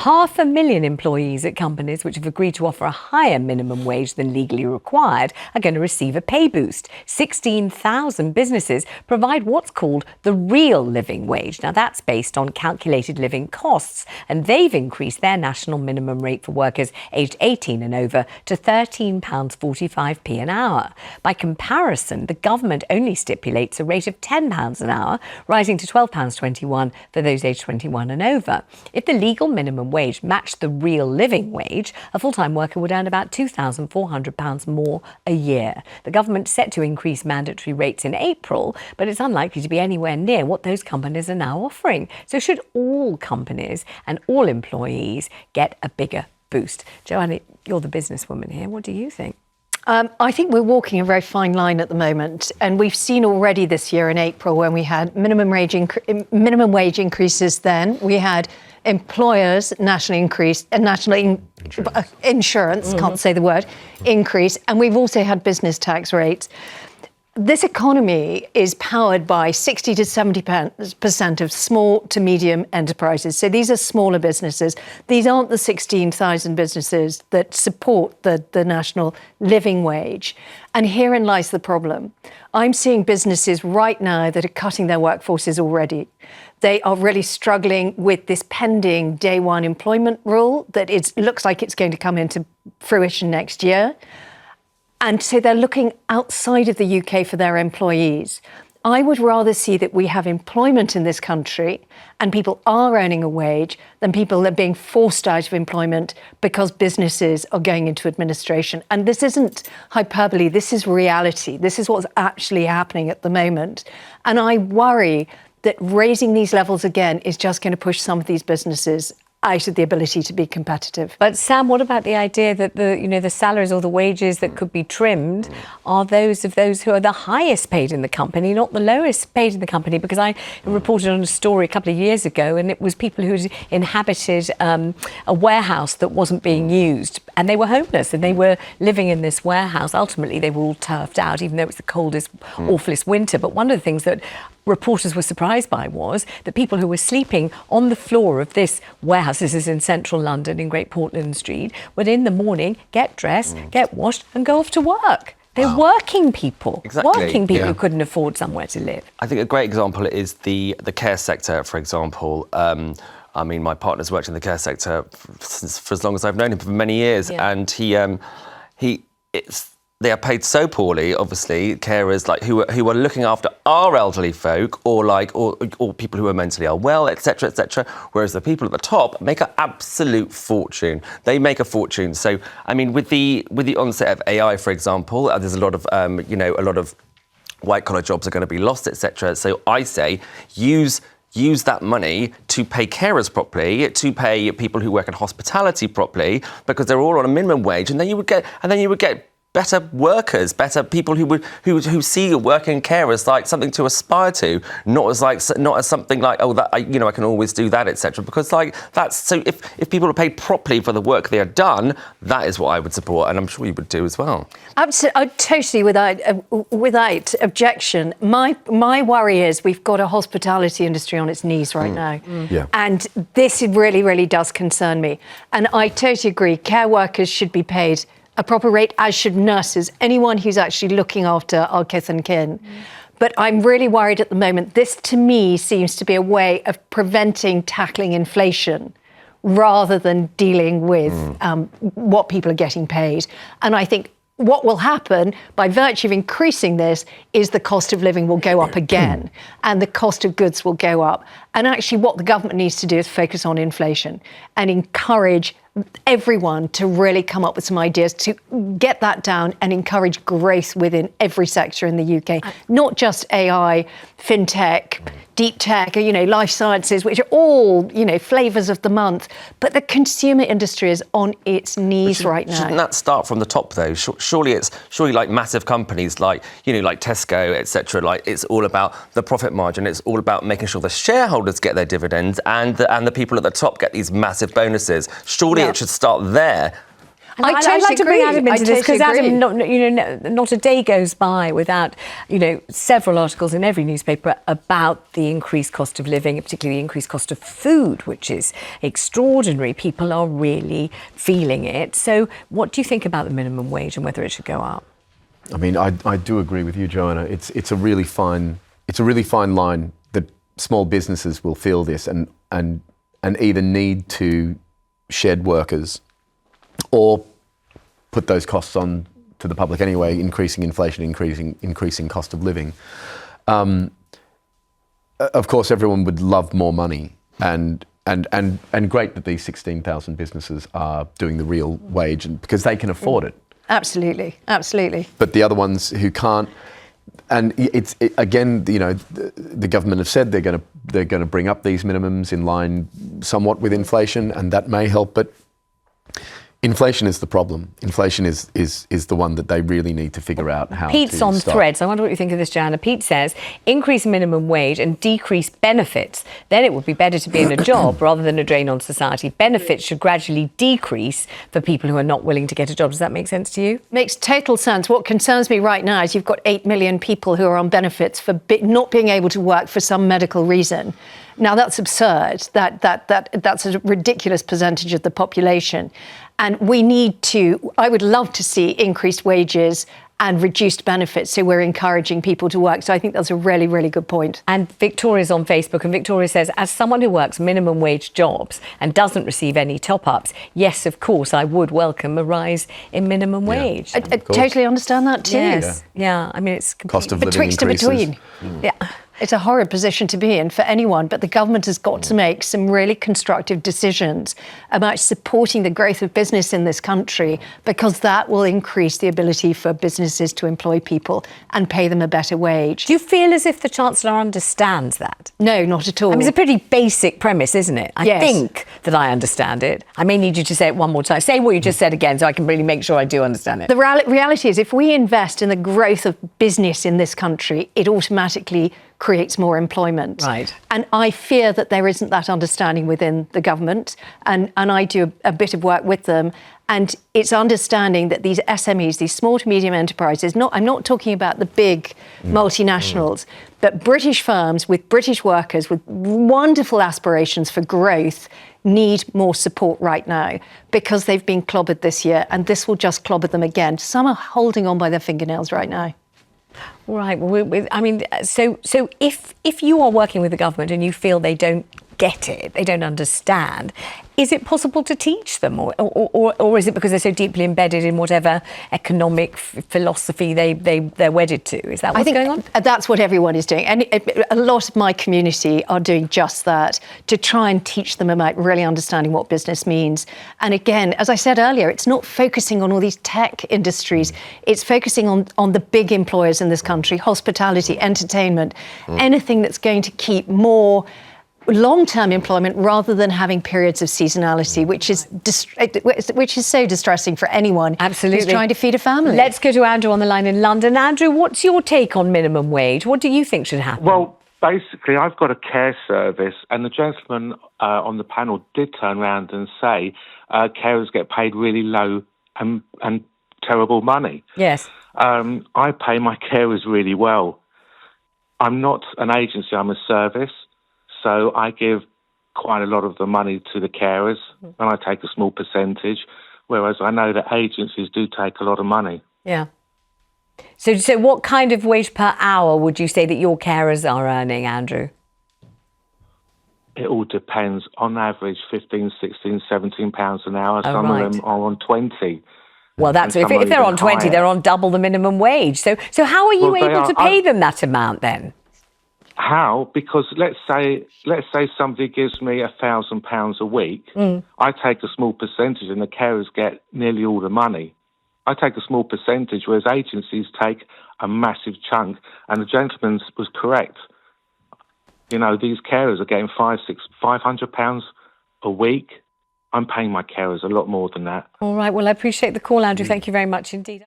500,000 employees at companies which have agreed to offer a higher minimum wage than legally required are going to receive a pay boost. 16,000 businesses provide what's called the real living wage. Now, that's based on calculated living costs, and they've increased their national minimum rate for workers aged 18 and over to £13.45p an hour. By comparison, the government only stipulates a rate of £10 an hour, rising to £12.21 for those aged 21 and over. If the legal minimum wage matched the real living wage, a full-time worker would earn about £2,400 more a year. The government's set to increase mandatory rates in April, but it's unlikely to be anywhere near what those companies are now offering. So should all companies and all employees get a bigger boost? Joanna, you're the businesswoman here. What do you think? I think we're walking a very fine line at the moment, and we've seen already this year in April when we had minimum wage increases. Then we had employers' national insurance, can't say the word, increase, and we've also had business tax rates. This economy is powered by 60 to 70% of small to medium enterprises. So these are smaller businesses. These aren't the 16,000 businesses that support the national living wage. And herein lies the problem. I'm seeing businesses right now that are cutting their workforces already. They are really struggling with this pending day one employment rule that looks like it's going to come into fruition next year. And so they're looking outside of the UK for their employees. I would rather see that we have employment in this country and people are earning a wage than people that are being forced out of employment because businesses are going into administration. And this isn't hyperbole, this is reality. This is what's actually happening at the moment. And I worry that raising these levels again is just going to push some of these businesses out of the ability to be competitive. But Sam, what about the idea that the salaries or the wages that could be trimmed are those of those who are the highest paid in the company, not the lowest paid in the company? Because I reported on a story a couple of years ago, and it was people who inhabited a warehouse that wasn't being used, and they were homeless, and they were living in this warehouse. Ultimately, they were all turfed out, even though it was the coldest, awfulest winter. But one of the things that reporters were surprised by was that people who were sleeping on the floor of this warehouse, this is in central London in Great Portland Street, would in the morning get dressed, get washed and go off to work. They're working people, who couldn't afford somewhere to live. I think a great example is the care sector, for example. I mean, my partner's worked in the care sector for as long as I've known him, for many years, and they are paid so poorly, obviously, carers who are looking after our elderly folk or people who are mentally unwell, etc., etc. Whereas the people at the top make an absolute fortune. They make a fortune. So, I mean, with the onset of AI, for example, there's a lot of a lot of white collar jobs are going to be lost, etc. So I say use that money to pay carers properly, to pay people who work in hospitality properly, because they're all on a minimum wage, and then you would get better workers, better people who see working care as like something to aspire to, not as something like, oh, that I can always do that, etc. Because that's so. If people are paid properly for the work they are done, that is what I would support, and I'm sure you would do as well. Absolutely, totally, without objection. My worry is we've got a hospitality industry on its knees right now, and this really, really does concern me. And I totally agree. Care workers should be paid a proper rate, as should nurses, anyone who's actually looking after our kith and kin. But I'm really worried at the moment. This, to me, seems to be a way of tackling inflation rather than dealing with what people are getting paid. And I think what will happen by virtue of increasing this is the cost of living will go up again and the cost of goods will go up. And actually what the government needs to do is focus on inflation and encourage everyone to really come up with some ideas to get that down and encourage growth within every sector in the UK, not just AI, fintech, deep tech, life sciences, which are all, flavours of the month. But the consumer industry is on its knees right now. Shouldn't that start from the top, though? Surely like massive companies like Tesco, etc. It's all about the profit margin. It's all about making sure the shareholders get their dividends and the people at the top get these massive bonuses. Surely it should start there. And I I'd totally like to bring agree. Adam into I this because totally Adam, agree. not a day goes by without, several articles in every newspaper about the increased cost of living, particularly the increased cost of food, which is extraordinary. People are really feeling it. So what do you think about the minimum wage and whether it should go up? I mean, I do agree with you, Joanna. It's a really fine line that small businesses will feel this and either need to shed workers or put those costs on to the public anyway, increasing inflation, increasing cost of living. Of course, everyone would love more money, and great that these 16,000 businesses are doing the real wage, and because they can afford it. Absolutely, absolutely. But the other ones who can't, and again, the government have said they're going to bring up these minimums in line somewhat with inflation, and that may help. But inflation is the problem. Inflation is the one that they really need to figure out how Pete's to on stop. Threads. I wonder what you think of this, Joanna. Pete says, increase minimum wage and decrease benefits. Then it would be better to be in a job rather than a drain on society. Benefits should gradually decrease for people who are not willing to get a job. Does that make sense to you? Makes total sense. What concerns me right now is you've got 8 million people who are on benefits for not being able to work for some medical reason. Now, that's absurd. That's a ridiculous percentage of the population. And I would love to see increased wages and reduced benefits, so we're encouraging people to work. So I think that's a really, really good point. And Victoria's on Facebook, and Victoria says, as someone who works minimum wage jobs and doesn't receive any top-ups, yes, of course, I would welcome a rise in minimum wage. I totally understand that too. Yes, yeah. I mean, it's Cost of living Betwixt and increases. between. Yeah. It's a horrid position to be in for anyone, but the government has got to make some really constructive decisions about supporting the growth of business in this country, because that will increase the ability for businesses to employ people and pay them a better wage. Do you feel as if the Chancellor understands that? No, not at all. I mean, it's a pretty basic premise, isn't it? I Yes. think that I understand it. I may need you to say it one more time. Say what you just said again so I can really make sure I do understand it. The reality is, if we invest in the growth of business in this country, it automatically creates more employment. Right. And I fear that there isn't that understanding within the government. And I do a bit of work with them. And it's understanding that these SMEs, these small to medium enterprises, I'm not talking about the big multinationals, but British firms with British workers with wonderful aspirations for growth need more support right now, because they've been clobbered this year, and this will just clobber them again. Some are holding on by their fingernails right now. Right. Well, I mean, so if you are working with the government and you feel they don't get it, they don't understand, is it possible to teach them, or is it because they're so deeply embedded in whatever economic philosophy they're wedded to? Is that what's going on? That's what everyone is doing. And a lot of my community are doing just that, to try and teach them about really understanding what business means. And again, as I said earlier, it's not focusing on all these tech industries. It's focusing on the big employers in this country, hospitality, entertainment, anything that's going to keep more long-term employment rather than having periods of seasonality, which is so distressing for anyone who's trying to feed a family. Let's go to Andrew on the line in London. Andrew, what's your take on minimum wage? What do you think should happen? Well, basically, I've got a care service, and the gentleman on the panel did turn around and say carers get paid really low and terrible money. Yes. I pay my carers really well. I'm not an agency, I'm a service. So I give quite a lot of the money to the carers, and I take a small percentage, whereas I know that agencies do take a lot of money. Yeah. So what kind of wage per hour would you say that your carers are earning, Andrew? It all depends. On average, 15, 16, 17 pounds an hour. Some right. of them are on 20. Well, that's if they're on 20, higher. they're on double the minimum wage. So how are you able to pay them that amount then? How? Because let's say somebody gives me £1,000 a week. I take a small percentage, and the carers get nearly all the money. I take a small percentage, whereas agencies take a massive chunk. And the gentleman was correct. You know, these carers are getting £500 a week. I'm paying my carers a lot more than that. All right. Well, I appreciate the call, Andrew. Thank you very much indeed.